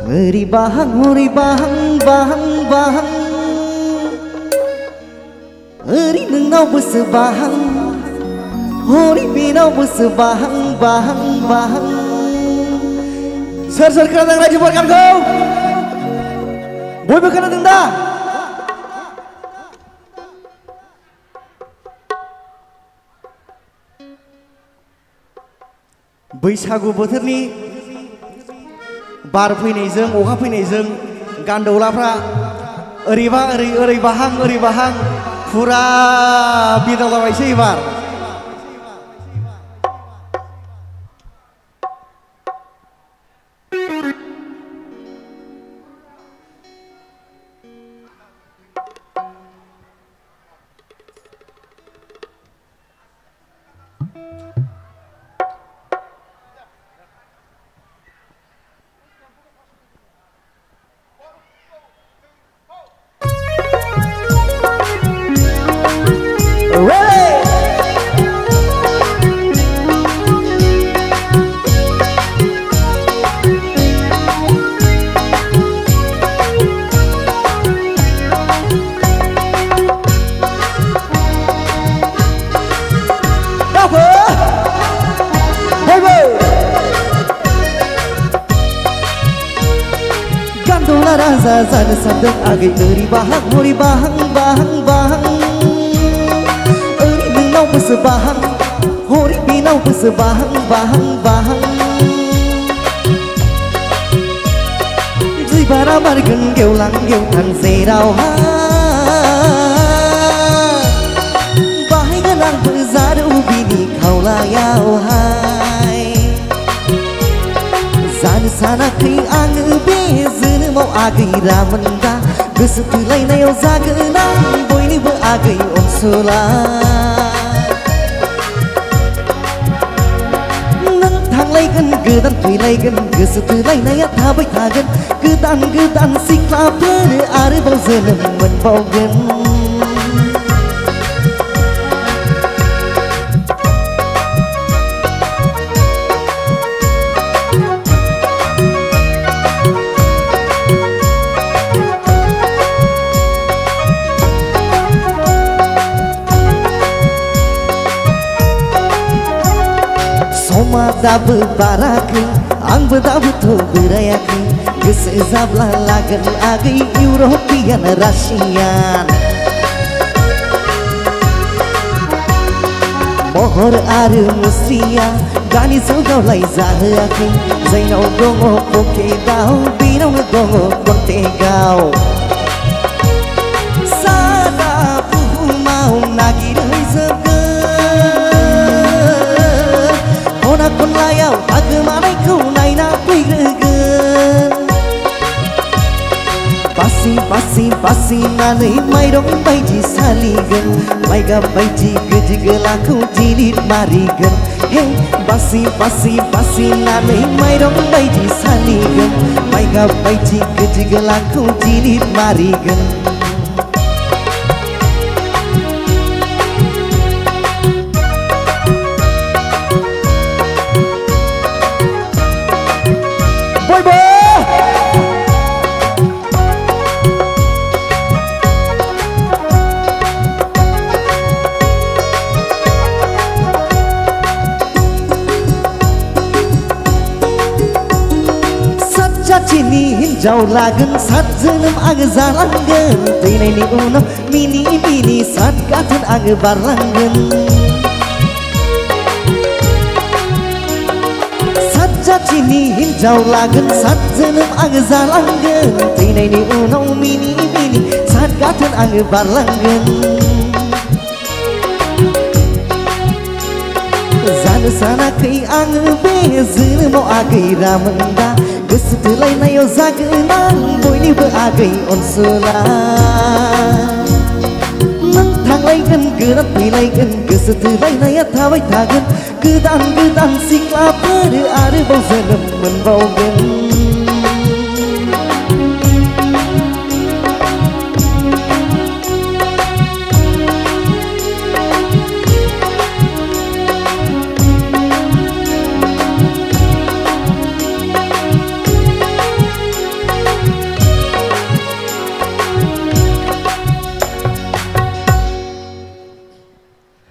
Hori bahang bahang bahang Hori nengau bersebahang Hori binau bersebahang bahang bahang Ser kerana raja buatkan kau Boy berkena tenda बैसागु बोथोरनि बार फैनायजों अखा फैनायजों गान्दौलाफ्रा ओरैबा ओरै बाहां फुरा बिदावलाबायसै एबार Raza zana sandang agai eri bahang hori bahang bahang bahang eri binau bersebahang hori binau bersebahang bahang bahang Jui bara bargen geulang geutang serau ha Bahai ganang berzadu bini kaulayau hai Zana sana kei ange bezena mau agai ramenda Goso थोलायनायाव जागोन आं बयनिबो आगै अनसुला नों थांलायगोन गोदान फैलायगोन गोसो थोलायनाया थाबाय थागोन गोदान गोदान सिख्लाफोर आरोबाव जोनोम मोनबावगोन Soma dabu barakai, angbo dabu to berayakai Goso zabla lagan agai European Russian Mohor aru musria, gani zogaulai zahakai Zainau dongo poke dau, binau dongo konte gau Sada buhu mau nagirai zebga Kon layau agamaनायखौ नायना फैग्रोगोन बासि बासिनानै माइरं बायदि सालिगोन माइगाब बायदि गोदि गोलाखौ delete मारिगोन हे बासि बासिनानै माइरं बायदि सालिगोन माइगाब बायदि गोदि गोलाखौ delete मारिगोन Cini hinjau lagan sat जोनोम आङो जालांगोन थैनायनि उनाव मिनि मिनि सात गाथोन आङो बारलांगोन सात जाथिनि हिन्जाव लागोन सात जोनोम आङो जालांगोन थैनायनि उनाव मिनि मिनि सात गाथोन आङो बारलांगोन जानो सानाखै आङो बे जोनोमाव आगै रामोनदा गोसो थोलायनायाव जागोन आं बयनिबो आगै अनसुला नों थांलायगोन गोदान फैलायगोन गोसो थोलायनाया थाबाय थागोन गोदान गोदान सिख्लाफोर आरोबाव जोनोम मोनबावगोन